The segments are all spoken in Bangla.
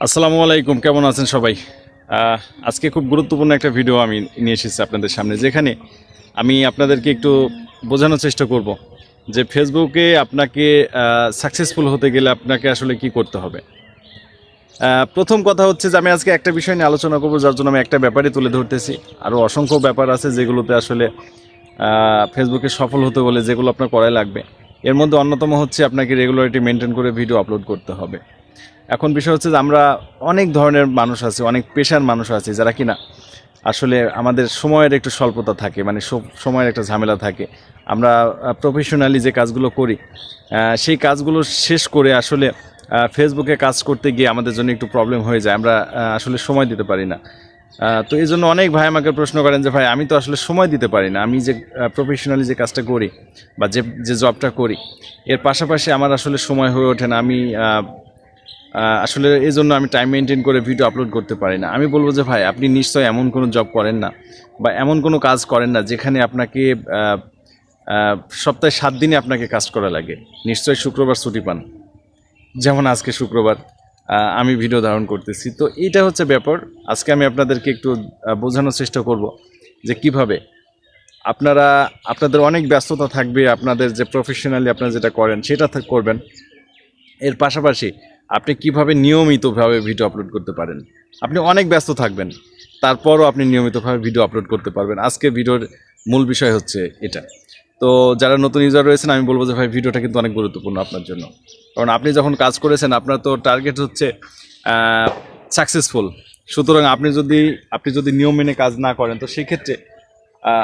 আসসালামু আলাইকুম, কেমন আছেন সবাই? আজকে খুব গুরুত্বপূর্ণ একটা ভিডিও আমি নিয়ে এসেছি আপনাদের সামনে, যেখানে আমি আপনাদেরকে একটু বোঝানোর চেষ্টা করব যে ফেসবুকে আপনাকে সাকসেসফুল হতে গেলে আপনাকে আসলে কি করতে হবে। প্রথম কথা হচ্ছে যে আমি আজকে একটা বিষয় নিয়ে আলোচনা করব, যার জন্য আমি একটা ব্যাপারই তুলে ধরতেছি। আরও অসংখ্য ব্যাপার আছে যেগুলোতে আসলে ফেসবুকে সফল হতে হলে যেগুলো আপনার করাই লাগবে। এর মধ্যে অন্যতম হচ্ছে আপনাকে রেগুলারিটি মেনটেন করে ভিডিও আপলোড করতে হবে। এখন বিষয় হচ্ছে যে আমরা অনেক ধরনের মানুষ আছি, অনেক পেশার মানুষ আছি যারা কিনা আসলে আমাদের সময়ের একটু স্বল্পতা থাকে, মানে সময়ের একটা ঝামেলা থাকে। আমরা প্রফেশনালি যে কাজগুলো করি সেই কাজগুলো শেষ করে আসলে ফেসবুকে কাজ করতে গিয়ে আমাদের জন্য একটু প্রবলেম হয়ে যায়, আমরা আসলে সময় দিতে পারি না। তো এই জন্য অনেক ভাই আমাকে প্রশ্ন করেন যে ভাই, আমি তো আসলে সময় দিতে পারি না, আমি যে প্রফেশনালি যে কাজটা করি বা যে যে জবটা করি এর পাশাপাশি আমার আসলে সময় হয়ে ওঠে না। আমি আসলে এই জন্য আমি টাইম মেনটেন করে ভিডিও আপলোড করতে পারি না। আমি বলবো যে ভাই, আপনি নিশ্চয়ই এমন কোনো জব করেন না বা এমন কোনো কাজ করেন না যেখানে আপনাকে সপ্তাহে 7 দিনে আপনাকে কাজ করা লাগে। নিশ্চয়ই শুক্রবার ছুটি পান, যেমন আজকে শুক্রবার আমি ভিডিও ধারণ করতেছি। তো এইটা হচ্ছে ব্যাপার। আজকে আমি আপনাদেরকে একটু বোঝানোর চেষ্টা করব যে কিভাবে আপনারা, আপনাদের অনেক ব্যস্ততা থাকবে, আপনাদের যে প্রফেশনালি আপনারা যেটা করেন সেটা করবেন। এর পাশাপাশি আপনি কিভাবে নিয়মিতভাবে ভিডিও আপলোড করতে পারেন। আপনি অনেক ব্যস্ত থাকবেন, তারপরও আপনি নিয়মিতভাবে ভিডিও আপলোড করতে পারবেন। আজকে ভিডিওর মূল বিষয় হচ্ছে এটা। তো যারা নতুন ইউজার রয়েছেন, আমি বলবো যে ভাই, ভিডিওটা কিন্তু অনেক গুরুত্বপূর্ণ আপনার জন্য। কারণ আপনি যখন কাজ করেছেন, আপনার তো টার্গেট হচ্ছে সাকসেসফুল। সুতরাং আপনি যদি নিয়ম মেনে কাজ না করেন, তো সেক্ষেত্রে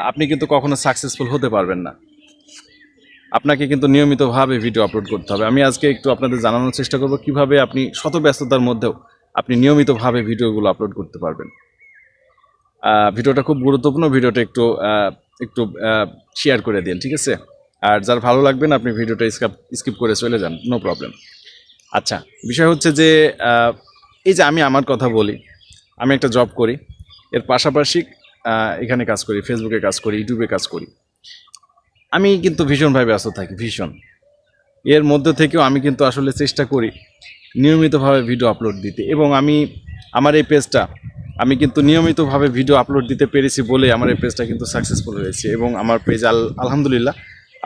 আপনি কিন্তু কখনো সাকসেসফুল হতে পারবেন না। আপনাকে কিন্তু নিয়মিতভাবে ভিডিও আপলোড করতে হবে। আমি আজকে একটু আপনাদের জানানোর চেষ্টা করব কিভাবে আপনি শত ব্যস্ততার মধ্যেও আপনি নিয়মিতভাবে ভিডিওগুলো আপলোড করতে পারবেন। ভিডিওটা খুব গুরুত্বপূর্ণ, ভিডিওটা একটু একটু শেয়ার করে দিন, ঠিক আছে? আর যার ভালো লাগবে না, আপনি ভিডিওটা স্কিপ করে চলে যান, নো প্রবলেম। আচ্ছা, বিষয় হচ্ছে যে এই যে আমি আমার কথা বলি, আমি একটা জব করি, এর পাশাপাশি এখানে কাজ করি, ফেসবুকে কাজ করি, ইউটিউবে কাজ করি। আমি কিন্তু ভীষণভাবে ব্যস্ত থাকি, ভীষণ। এর মধ্যে থেকেও আমি কিন্তু আসলে চেষ্টা করি নিয়মিতভাবে ভিডিও আপলোড দিতে, এবং আমার এই পেজটা আমি কিন্তু নিয়মিতভাবে ভিডিও আপলোড দিতে পেরেছি বলে আমার এই পেজটা কিন্তু সাকসেসফুল হয়েছে। এবং আমার পেজ আলহামদুলিল্লাহ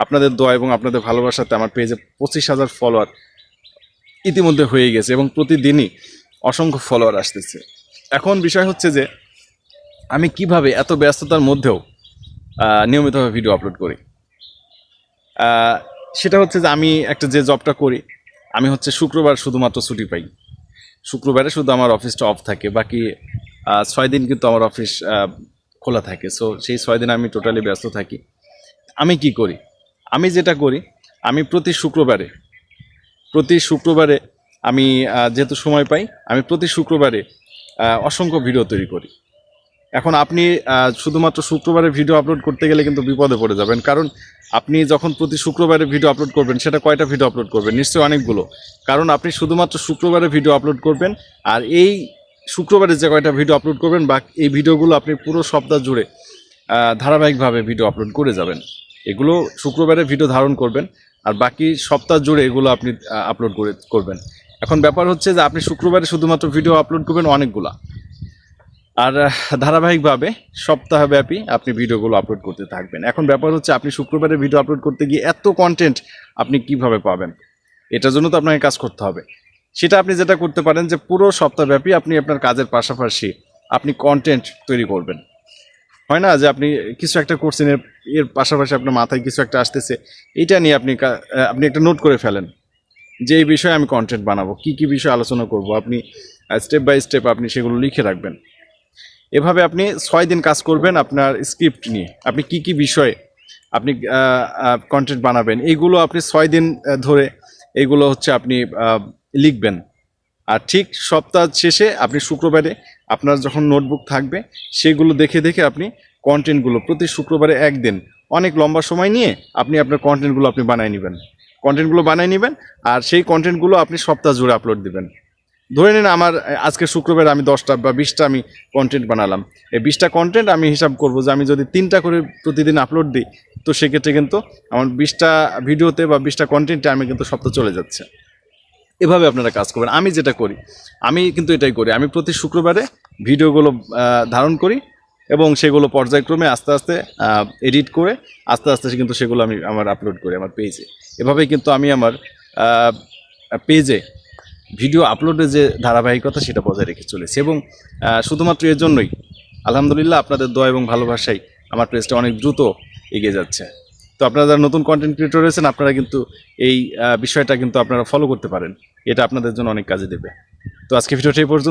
আপনাদের দোয়া এবং আপনাদের ভালোবাসাতে আমার পেজে 25,000 ফলোয়ার ইতিমধ্যে হয়ে গেছে, এবং প্রতিদিনই অসংখ্য ফলোয়ার আসতেছে। এখন বিষয় হচ্ছে যে আমি কিভাবে এত ব্যস্ততার মধ্যেও নিয়মিতভাবে ভিডিও আপলোড করি। সেটা হচ্ছে যে আমি একটা যে জবটা করি, আমি হচ্ছে শুক্রবার শুধুমাত্র ছুটি পাই। শুক্রবারে শুধু আমার অফিসটা অফ থাকে, বাকি 6 দিন কিন্তু আমার অফিস খোলা থাকে। সো সেই 6 দিন আমি টোটালি ব্যস্ত থাকি। আমি কি করি? আমি যেটা করি, আমি প্রতি শুক্রবারে আমি যেহেতু সময় পাই, আমি প্রতি শুক্রবারে অসংখ্য ভিডিও তৈরি করি। এখন আপনি শুধুমাত্র শুক্রবারে ভিডিও আপলোড করতে গেলে কিন্তু বিপদে পড়ে যাবেন। কারণ আপনি যখন প্রতি শুক্রবারে ভিডিও আপলোড করবেন, সেটা কয়টা ভিডিও আপলোড করবেন? নিশ্চয়ই অনেকগুলো। কারণ আপনি শুধুমাত্র শুক্রবারে ভিডিও আপলোড করবেন, আর এই শুক্রবারে যে কয়টা ভিডিও আপলোড করবেন, বা এই ভিডিওগুলো আপনি পুরো সপ্তাহ জুড়ে ধারাবাহিকভাবে ভিডিও আপলোড করে যাবেন। এগুলো শুক্রবারে ভিডিও ধারণ করবেন, আর বাকি সপ্তাহ জুড়ে এগুলো আপনি আপলোড করবেন। এখন ব্যাপার হচ্ছে যে আপনি শুক্রবারে শুধুমাত্র ভিডিও আপলোড করবেন অনেকগুলা, আর ধারাবাহিকভাবে সপ্তাহব্যাপী আপনি ভিডিওগুলো আপলোড করতে থাকবেন। এখন ব্যাপার হচ্ছে আপনি শুক্রবারে ভিডিও আপলোড করতে গিয়ে এত কন্টেন্ট আপনি কিভাবে পাবেন? এটার জন্য তো আপনাকে কাজ করতে হবে। সেটা আপনি যেটা করতে পারেন যে পুরো সপ্তাহব্যাপী আপনি আপনার কাজের পাশাপাশি আপনি কন্টেন্ট তৈরি করবেন। হয় না যে আপনি কিছু একটা করছেন, এর পাশাপাশি আপনার মাথায় কিছু একটা আসতেছে, এইটা নিয়ে আপনি একটা নোট করে ফেলেন যে এই বিষয়ে আমি কন্টেন্ট বানাবো, কি কি বিষয়ে আলোচনা করব। আপনি স্টেপ বাই স্টেপ আপনি সেগুলো লিখে রাখবেন। এভাবে আপনি 6 দিন কাজ করবেন আপনার স্ক্রিপ্ট নিয়ে। আপনি কি কি বিষয়ে আপনি কন্টেন্ট বানাবেন, এইগুলো আপনি 6 দিন ধরে এইগুলো হচ্ছে আপনি লিখবেন। আর ঠিক সপ্তাহ শেষে আপনি শুক্রবারে আপনার যখন নোটবুক থাকবে, সেগুলো দেখে দেখে আপনি কন্টেন্টগুলো প্রতি শুক্রবারে একদিন অনেক লম্বা সময় নিয়ে আপনি আপনার কন্টেন্টগুলো আপনি বানিয়ে নেবেন। আর সেই কন্টেন্টগুলো আপনি সপ্তাহ জুড়ে আপলোড দিবেন। ধরে নিন আমার আজকে শুক্রবার আমি 10টা বা 20টা আমি কন্টেন্ট বানালাম। এই 20টা কন্টেন্ট আমি হিসাব করব যে আমি যদি 3টা করে প্রতিদিন আপলোড দিই, তো সেক্ষেত্রে কিন্তু আমার 20টা ভিডিওতে বা 20টা কন্টেন্টে আমি কিন্তু সপ্তাহ চলে যাচ্ছে। এভাবে আপনারা কাজ করবেন। আমি যেটা করি, আমি কিন্তু এটাই করি, আমি প্রতি শুক্রবারে ভিডিওগুলো ধারণ করি এবং সেগুলো পর্যায়ক্রমে আস্তে আস্তে এডিট করে আস্তে আস্তে কিন্তু সেগুলো আমি আমার আপলোড করি আমার পেজে। এভাবেই কিন্তু আমি আমার পেজে ভিডিও আপলোডের যে ধারাবাহিকতা সেটা বজায় রেখে চলেছি এবং শুধুমাত্র এর জন্যই আলহামদুলিল্লাহ আপনাদের দোয়া এবং ভালোবাসায় আমার পেজটা অনেক দ্রুত এগিয়ে যাচ্ছে। তো আপনারা যারা নতুন কন্টেন্ট ক্রিয়েটর রয়েছেন আপনারা কিন্তু এই বিষয়টা কিন্তু আপনারা ফলো করতে পারেন, এটা আপনাদের জন্য অনেক কাজে দেবে। তো আজকে ভিডিওটা এই পর্যন্ত।